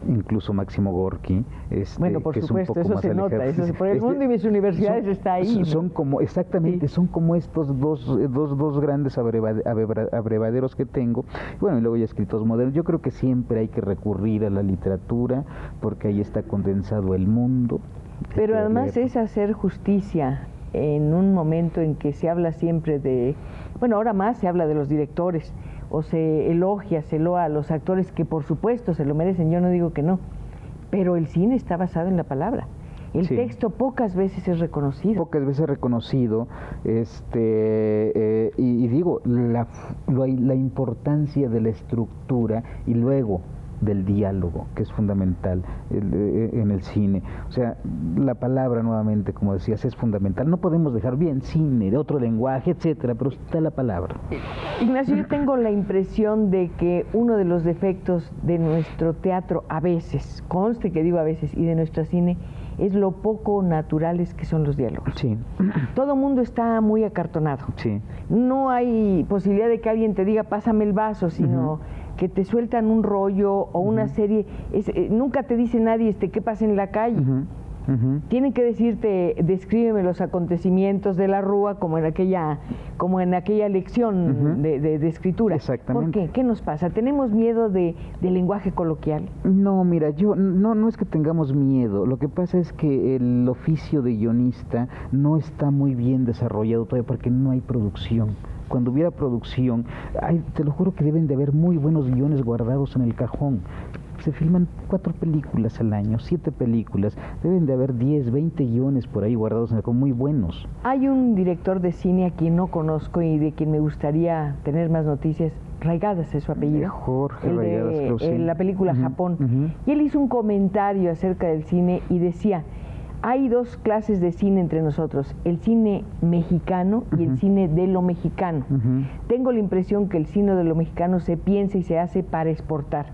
incluso Máximo Gorki, bueno, por que supuesto, es un poco eso más se alejado. nota, eso por el mundo y mis universidades está ahí. Son como, exactamente, sí, son como estos dos grandes abrevaderos que tengo. Bueno, y luego ya escritos modernos. Yo creo que siempre hay que recurrir a la literatura porque ahí está condensado el mundo. Pero además es hacer justicia en un momento en que se habla siempre de, bueno, ahora más se habla de los directores, o se elogia, se loa a los actores, que por supuesto se lo merecen, yo no digo que no, pero el cine está basado en la palabra. El sí. Texto pocas veces es reconocido. Pocas veces reconocido, y digo, la importancia de la estructura y luego del diálogo, que es fundamental en el cine. O sea, la palabra, nuevamente, como decías, es fundamental. No podemos dejar bien cine, de otro lenguaje, etcétera, pero está la palabra. Ignacio, yo tengo la impresión de que uno de los defectos de nuestro teatro, a veces, conste que digo a veces, y de nuestro cine, es lo poco naturales que son los diálogos. Sí. Todo mundo está muy acartonado. Sí. No hay posibilidad de que alguien te diga, pásame el vaso, sino que te sueltan un rollo o una serie. Nunca te dice nadie qué pasa en la calle. Tienen que decirte, descríbeme los acontecimientos de la Rúa como en aquella lección de escritura. Exactamente. ¿Por qué? ¿Qué nos pasa? ¿Tenemos miedo del lenguaje coloquial? No, mira, no es que tengamos miedo. Lo que pasa es que el oficio de guionista no está muy bien desarrollado todavía porque no hay producción. Cuando hubiera producción, te lo juro que deben de haber muy buenos guiones guardados en el cajón. Se filman 4 películas al año, 7 películas, deben de haber 10, 20 guiones por ahí guardados en el cajón, muy buenos. Hay un director de cine a quien no conozco y de quien me gustaría tener más noticias. Raigadas es su apellido. Jorge Raigadas, creo que sí. La película Japón. Y él hizo un comentario acerca del cine y decía: hay 2 clases de cine entre nosotros, el cine mexicano y el cine de lo mexicano. Tengo la impresión que el cine de lo mexicano se piensa y se hace para exportar.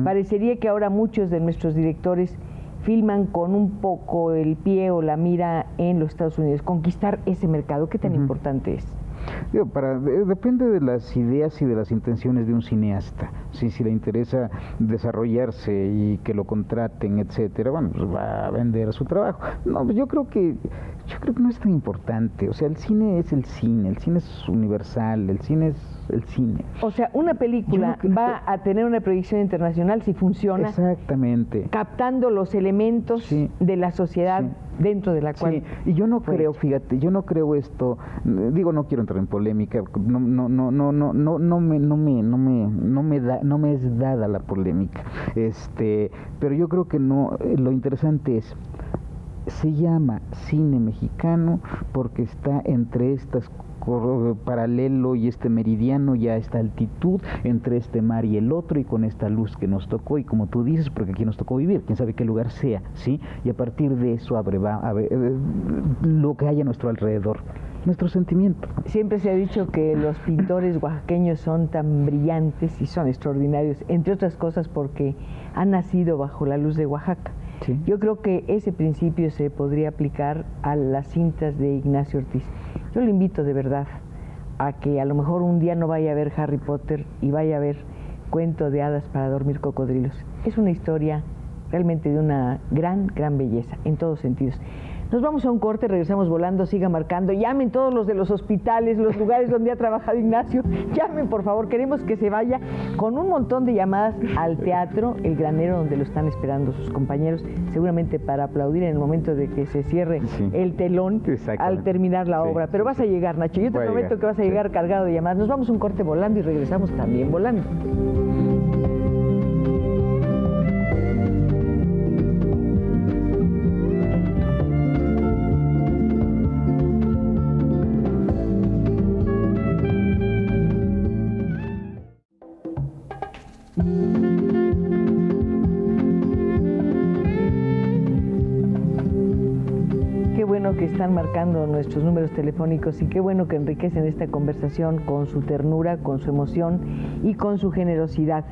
Parecería que ahora muchos de nuestros directores filman con un poco el pie o la mira en los Estados Unidos. Conquistar ese mercado, ¿qué tan importante es? Digo, depende de las ideas y de las intenciones de un cineasta. Si le interesa desarrollarse y que lo contraten, etcétera, bueno, pues va a vender su trabajo. No, pues yo creo que no es tan importante. O sea, el cine es universal, el cine es el cine. O sea, una película va a tener una proyección internacional si funciona. Exactamente. Captando los elementos de la sociedad dentro de la cual. Sí, y yo no creo, fíjate, esto, digo, no quiero entrar en polémica, no me es dada la polémica, pero yo creo que no, lo interesante es, se llama cine mexicano porque está entre estas paralelo y meridiano y a esta altitud entre este mar y el otro, y con esta luz que nos tocó, y como tú dices, porque aquí nos tocó vivir, quién sabe qué lugar sea, ¿sí? Y a partir de eso lo que hay a nuestro alrededor, nuestro sentimiento. Siempre se ha dicho que los pintores oaxaqueños son tan brillantes y son extraordinarios, entre otras cosas porque han nacido bajo la luz de Oaxaca. Sí. Yo creo que ese principio se podría aplicar a las cintas de Ignacio Ortiz. Yo lo invito de verdad a que a lo mejor un día no vaya a ver Harry Potter y vaya a ver Cuento de hadas para dormir cocodrilos. Es una historia realmente de una gran belleza en todos sentidos. Nos vamos a un corte, regresamos volando, siga marcando, llamen todos los de los hospitales, los lugares donde ha trabajado Ignacio, llamen por favor, queremos que se vaya con un montón de llamadas al Teatro El Granero, donde lo están esperando sus compañeros, seguramente para aplaudir en el momento de que se cierre el telón al terminar la obra. Pero vas a llegar, Nacho, yo te prometo que vas a llegar cargado de llamadas. Nos vamos a un corte volando y regresamos también volando. Que están marcando nuestros números telefónicos y qué bueno que enriquecen esta conversación con su ternura, con su emoción y con su generosidad.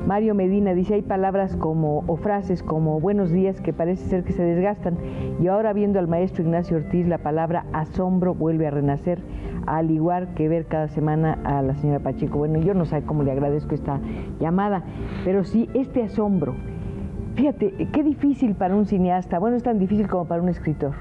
Mario Medina dice: hay palabras o frases como buenos días que parece ser que se desgastan, y ahora viendo al maestro Ignacio Ortiz, la palabra asombro vuelve a renacer, al igual que ver cada semana a la señora Pacheco. Bueno, yo no sé cómo le agradezco esta llamada, pero sí, este asombro Fíjate, qué difícil para un cineasta, bueno, es tan difícil como para un escritor.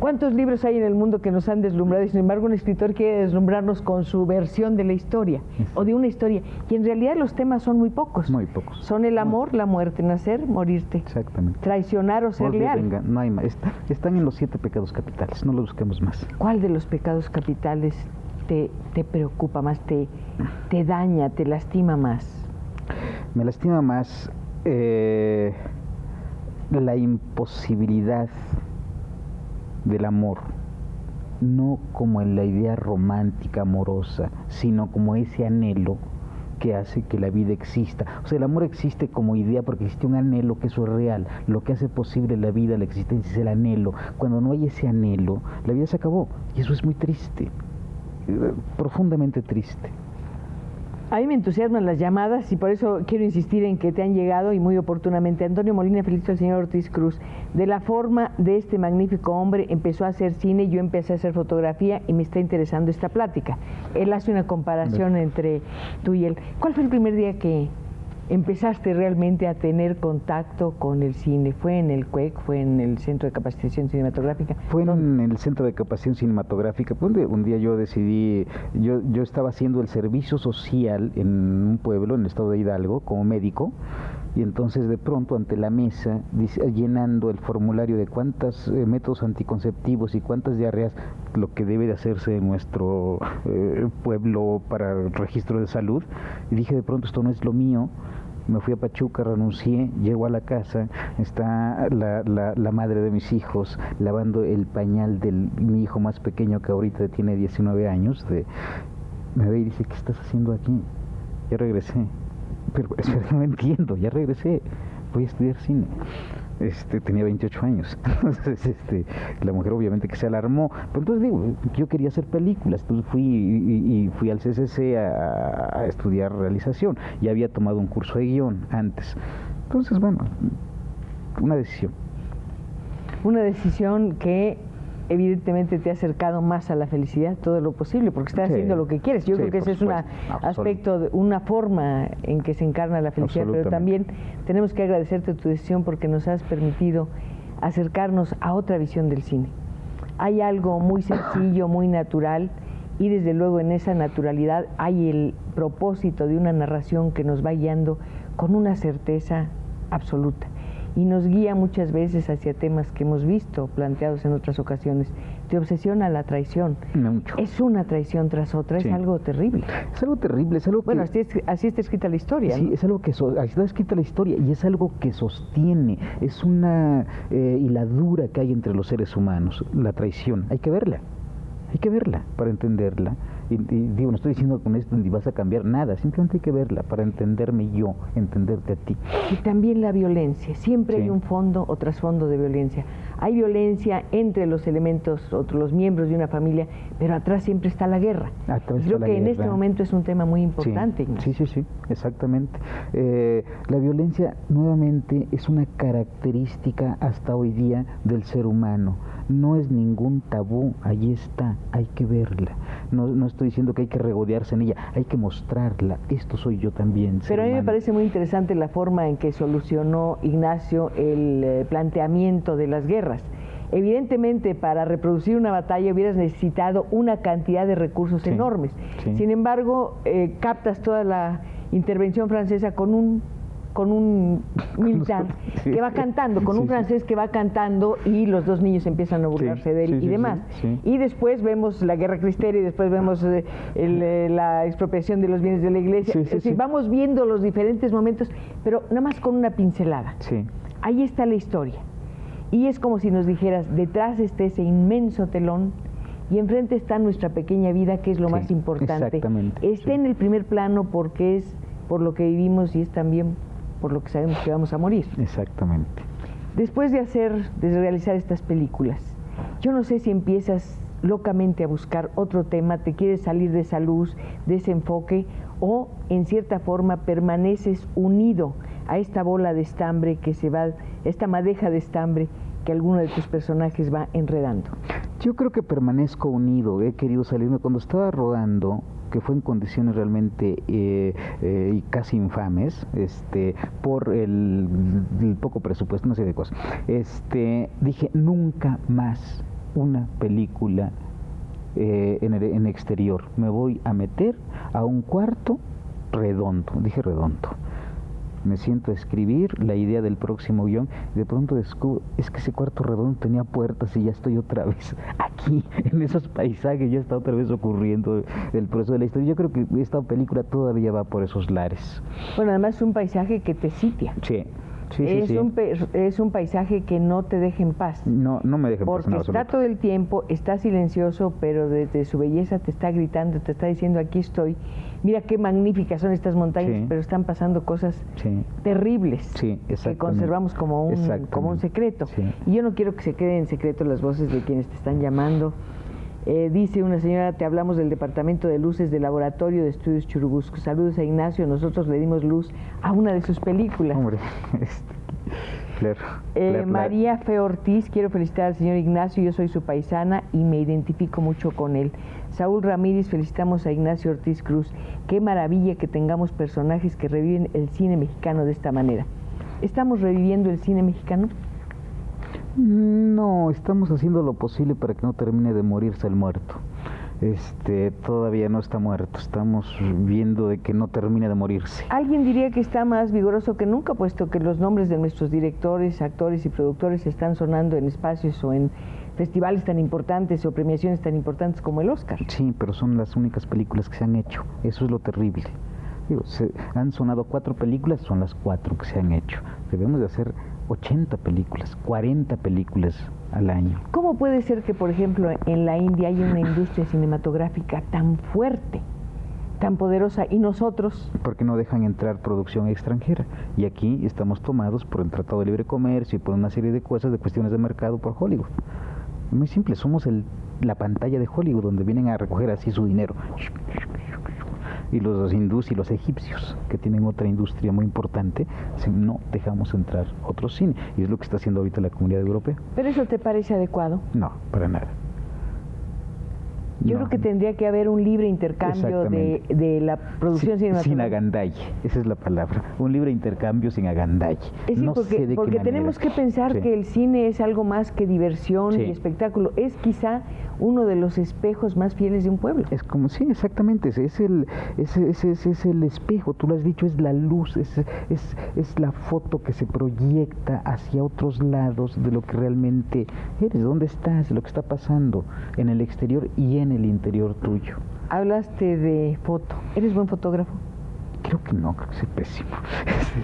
¿Cuántos libros hay en el mundo que nos han deslumbrado? Y sin embargo, un escritor quiere deslumbrarnos con su versión de la historia, o de una historia. Y en realidad los temas son muy pocos. Muy pocos. Son el amor, la muerte, nacer, morirte. Exactamente. Traicionar o ser leal. Venga, no hay más. Están en los 7 pecados capitales, no los busquemos más. ¿Cuál de los pecados capitales te preocupa más, te daña, te lastima más? Me lastima más la imposibilidad del amor, no como en la idea romántica, amorosa, sino como ese anhelo que hace que la vida exista. O sea, el amor existe como idea porque existe un anhelo, que eso es real. Lo que hace posible la vida, la existencia, es el anhelo. Cuando no hay ese anhelo, la vida se acabó. Y eso es muy triste, profundamente triste. A mí me entusiasman las llamadas y por eso quiero insistir en que te han llegado, y muy oportunamente. Antonio Molina felicita al señor Ortiz Cruz. De la forma de este magnífico hombre empezó a hacer cine, yo empecé a hacer fotografía y me está interesando esta plática. Él hace una comparación entre tú y él. ¿Cuál fue el primer día que empezaste realmente a tener contacto con el cine? ¿Fue en el CUEC? ¿Fue en el Centro de Capacitación Cinematográfica? Fue en el Centro de Capacitación Cinematográfica. Un día yo decidí, yo estaba haciendo el servicio social en un pueblo, en el estado de Hidalgo, como médico, y entonces de pronto ante la mesa, llenando el formulario de cuántos métodos anticonceptivos y cuántas diarreas, lo que debe de hacerse en nuestro pueblo para el registro de salud, y dije, de pronto esto no es lo mío. Me fui a Pachuca, renuncié, llego a la casa, está la madre de mis hijos lavando el pañal de mi hijo más pequeño, que ahorita tiene 19 años, me ve y dice, ¿qué estás haciendo aquí? Ya regresé. Pero no entiendo, ya regresé, voy a estudiar cine. Tenía 28 años, entonces la mujer obviamente que se alarmó, pero entonces digo, yo quería hacer películas, entonces fui al CCC a estudiar realización, ya había tomado un curso de guión antes, entonces bueno, una decisión. Una decisión que evidentemente te ha acercado más a la felicidad todo lo posible, porque estás haciendo lo que quieres. Yo creo que ese es un aspecto, una forma en que se encarna la felicidad, pero también tenemos que agradecerte tu decisión porque nos has permitido acercarnos a otra visión del cine. Hay algo muy sencillo, muy natural, y desde luego en esa naturalidad hay el propósito de una narración que nos va guiando con una certeza absoluta. Y nos guía muchas veces hacia temas que hemos visto planteados en otras ocasiones. Te obsesiona la traición. Mucho. Es una traición tras otra, sí. Es algo terrible. Es algo terrible, es algo que... Bueno, así está escrita la historia, sí, ¿no? Es algo que... así está escrita la historia y es algo que sostiene. Es una hiladura que hay entre los seres humanos, la traición. Hay que verla para entenderla. Y digo, no estoy diciendo con esto ni vas a cambiar nada, simplemente hay que verla para entenderme yo, entenderte a ti. Y también la violencia, siempre hay un fondo o trasfondo de violencia. Hay violencia entre los elementos, los miembros de una familia, pero atrás siempre está la guerra. Creo que en este momento es un tema muy importante. Sí, exactamente. La violencia nuevamente es una característica hasta hoy día del ser humano. No es ningún tabú, ahí está, hay que verla. No estoy diciendo que hay que regodearse en ella, hay que mostrarla. Esto soy yo también. Pero a mí me parece muy interesante la forma en que solucionó Ignacio el planteamiento de las guerras. Evidentemente, para reproducir una batalla hubieras necesitado una cantidad de recursos enormes. Sí. Sin embargo, captas toda la intervención francesa con un militar que va cantando, con un francés que va cantando, y los dos niños empiezan a burlarse de él y demás. Y después vemos la guerra cristera y después vemos la expropiación de los bienes de la iglesia. Es decir, vamos viendo los diferentes momentos, pero nada más con una pincelada. Ahí está la historia. Y es como si nos dijeras, detrás está ese inmenso telón y enfrente está nuestra pequeña vida, que es lo más importante. Está en el primer plano porque es por lo que vivimos y es también por lo que sabemos que vamos a morir. Exactamente. Después de realizar estas películas, yo no sé si empiezas locamente a buscar otro tema, te quieres salir de esa luz, de ese enfoque, o en cierta forma permaneces unido a esta bola de estambre que se va, esta madeja de estambre que alguno de tus personajes va enredando. Yo creo que permanezco unido, he querido salirme. Cuando estaba rodando, que fue en condiciones realmente y casi infames, por el poco presupuesto, una serie de cosas. Dije, nunca más una película en exterior. Me voy a meter a un cuarto redondo, dije redondo. Me siento a escribir la idea del próximo guión y de pronto descubro, es que ese cuarto redondo tenía puertas y ya estoy otra vez aquí, en esos paisajes, ya está otra vez ocurriendo el proceso de la historia. Yo creo que esta película todavía va por esos lares. Bueno, además es un paisaje que te sitia. Sí. Es un paisaje que no te deja en paz. No me deja en paz. Porque está todo el tiempo, está silencioso, pero desde su belleza te está gritando, te está diciendo, aquí estoy. Mira qué magníficas son estas montañas, pero están pasando cosas terribles que conservamos como un secreto. Y yo no quiero que se queden en secreto las voces de quienes te están llamando. Dice una señora, te hablamos del Departamento de Luces del Laboratorio de Estudios Churubusco. Saludos a Ignacio, nosotros le dimos luz a una de sus películas. Hombre, claro. María Fe Ortiz, quiero felicitar al señor Ignacio, yo soy su paisana y me identifico mucho con él. Saúl Ramírez, felicitamos a Ignacio Ortiz Cruz. Qué maravilla que tengamos personajes que reviven el cine mexicano de esta manera. ¿Estamos reviviendo el cine mexicano? No, estamos haciendo lo posible para que no termine de morirse el muerto. Todavía no está muerto, estamos viendo de que no termine de morirse. Alguien diría que está más vigoroso que nunca, puesto que los nombres de nuestros directores, actores y productores están sonando en espacios o en festivales tan importantes o premiaciones tan importantes como el Oscar. Sí, pero son las únicas películas que se han hecho, eso es lo terrible. Han sonado 4 películas, son las 4 que se han hecho. Debemos de hacer 80 películas, 40 películas al año. ¿Cómo puede ser que, por ejemplo, en la India hay una industria cinematográfica tan fuerte, tan poderosa, y nosotros? Porque no dejan entrar producción extranjera. Y aquí estamos tomados por el Tratado de Libre Comercio y por una serie de cosas, de cuestiones de mercado por Hollywood. Muy simple, somos la pantalla de Hollywood, donde vienen a recoger así su dinero. Y los hindús y los egipcios, que tienen otra industria muy importante, no dejamos entrar otro cine. Y es lo que está haciendo ahorita la Comunidad Europea. ¿Pero eso te parece adecuado? No, para nada. Yo creo que tendría que haber un libre intercambio de la producción cinematográfica. Sin agandalle, esa es la palabra. Un libre intercambio sin agandalle. Porque tenemos que pensar que el cine es algo más que diversión y espectáculo. Es quizá uno de los espejos más fieles de un pueblo. Es como, sí, exactamente. Es el espejo, tú lo has dicho, es la luz, es la foto que se proyecta hacia otros lados de lo que realmente eres, dónde estás, de lo que está pasando en el exterior y en el interior tuyo. Hablaste de foto. ¿Eres buen fotógrafo? Creo que no, creo que soy pésimo.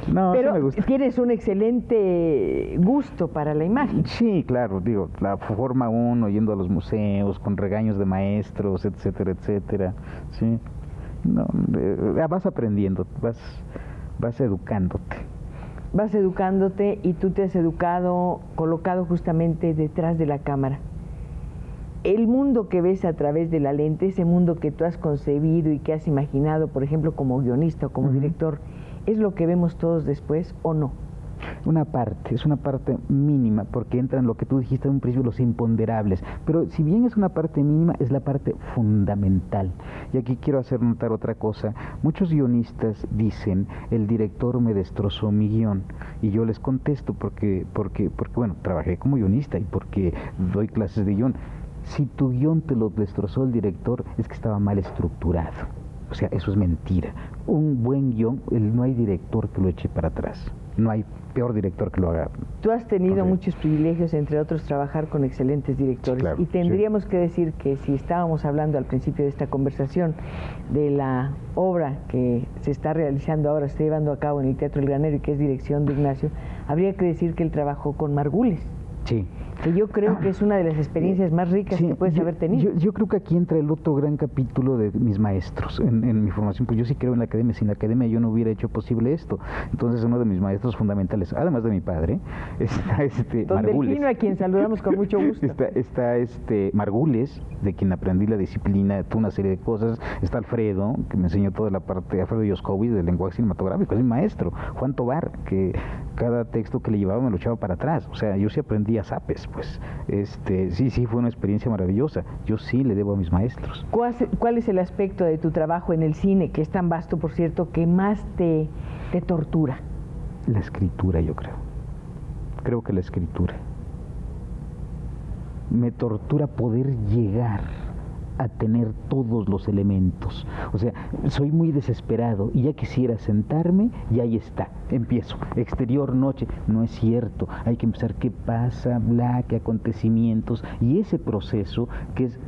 Pero sí me gusta. Tienes un excelente gusto para la imagen. Sí, claro, la forma uno, yendo a los museos, con regaños de maestros, etcétera, etcétera. Sí. Vas aprendiendo, vas educándote. Vas educándote y tú te has educado colocado justamente detrás de la cámara. El mundo que ves a través de la lente, ese mundo que tú has concebido y que has imaginado, por ejemplo, como guionista o como director, ¿es lo que vemos todos después o no? Es una parte mínima, porque entran lo que tú dijiste en un principio, los imponderables. Pero si bien es una parte mínima, es la parte fundamental. Y aquí quiero hacer notar otra cosa. Muchos guionistas dicen, el director me destrozó mi guión. Y yo les contesto porque bueno, trabajé como guionista y porque doy clases de guión. Si tu guión te lo destrozó el director, es que estaba mal estructurado. O sea, eso es mentira. Un buen guión, no hay director que lo eche para atrás. No hay peor director que lo haga. Tú has tenido muchos privilegios, entre otros trabajar con excelentes directores. Claro, y tendríamos que decir que si estábamos hablando al principio de esta conversación de la obra que se está realizando ahora, se está llevando a cabo en el Teatro El Granero y que es dirección de Ignacio, habría que decir que él trabajó con Margules. Sí. Que yo creo que es una de las experiencias más ricas que puedes haber tenido. Yo creo que aquí entra el otro gran capítulo de mis maestros en mi formación, pues yo sí creo en la academia. Sin la academia yo no hubiera hecho posible esto. Entonces uno de mis maestros fundamentales, además de mi padre, está Don Margules. Delfino, a quien saludamos con mucho gusto. Está Margules, de quien aprendí la disciplina, toda una serie de cosas. Está Alfredo, que me enseñó toda la parte, Alfredo Yoscovis, del lenguaje cinematográfico, es mi maestro. Juan Tobar, que cada texto que le llevaba me lo echaba para atrás. O sea, yo sí aprendí a zapes, pues. Sí, fue una experiencia maravillosa. Yo sí le debo a mis maestros. ¿Cuál es el aspecto de tu trabajo en el cine, que es tan vasto, por cierto, que más te tortura? La escritura, yo creo. Creo que la escritura. Me tortura poder llegar a tener todos los elementos. O sea, soy muy desesperado y ya quisiera sentarme y ahí está, empiezo. Exterior, noche, no es cierto. Hay que empezar qué pasa, bla, qué acontecimientos, y ese proceso que es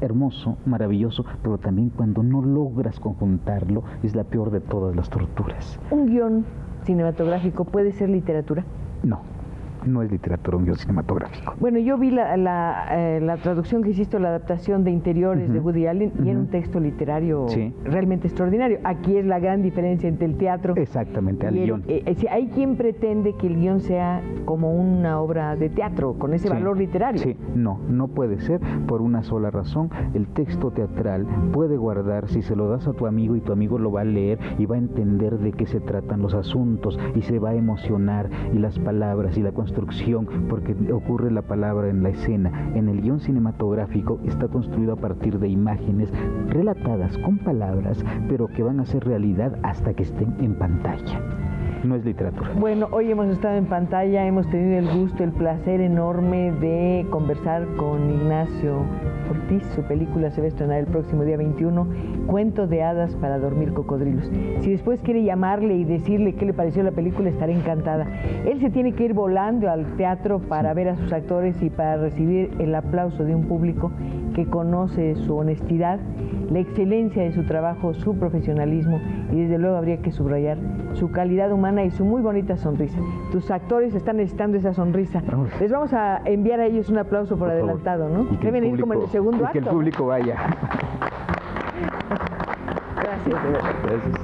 hermoso, maravilloso, pero también cuando no logras conjuntarlo es la peor de todas las torturas. ¿Un guión cinematográfico puede ser literatura? No es literatura, un guión cinematográfico. Bueno, yo vi la traducción que hiciste, la adaptación de Interiores de Woody Allen, y era un texto literario realmente extraordinario. Aquí es la gran diferencia entre el teatro. Exactamente, al guión. Hay quien pretende que el guión sea como una obra de teatro, con ese valor literario. Sí, no puede ser por una sola razón. El texto teatral puede guardar, si se lo das a tu amigo y tu amigo lo va a leer y va a entender de qué se tratan los asuntos y se va a emocionar, y las palabras y la construcción, porque ocurre la palabra en la escena. En el guión cinematográfico está construido a partir de imágenes relatadas con palabras, pero que van a ser realidad hasta que estén en pantalla. No es literatura. Bueno, hoy hemos estado en pantalla, hemos tenido el gusto, el placer enorme de conversar con Ignacio Ortiz. Su película se va a estrenar el próximo día 21, Cuento de hadas para dormir cocodrilos. Si después quiere llamarle y decirle qué le pareció la película, estaré encantada. Él se tiene que ir volando al teatro para ver a sus actores y para recibir el aplauso de un público que conoce su honestidad, la excelencia de su trabajo, su profesionalismo, y desde luego habría que subrayar su calidad humana y su muy bonita sonrisa. Tus actores están necesitando esa sonrisa. Les vamos a enviar a ellos un aplauso por adelantado, ¿no? Deben ir como en el segundo acto. Que el público vaya. Gracias. Gracias.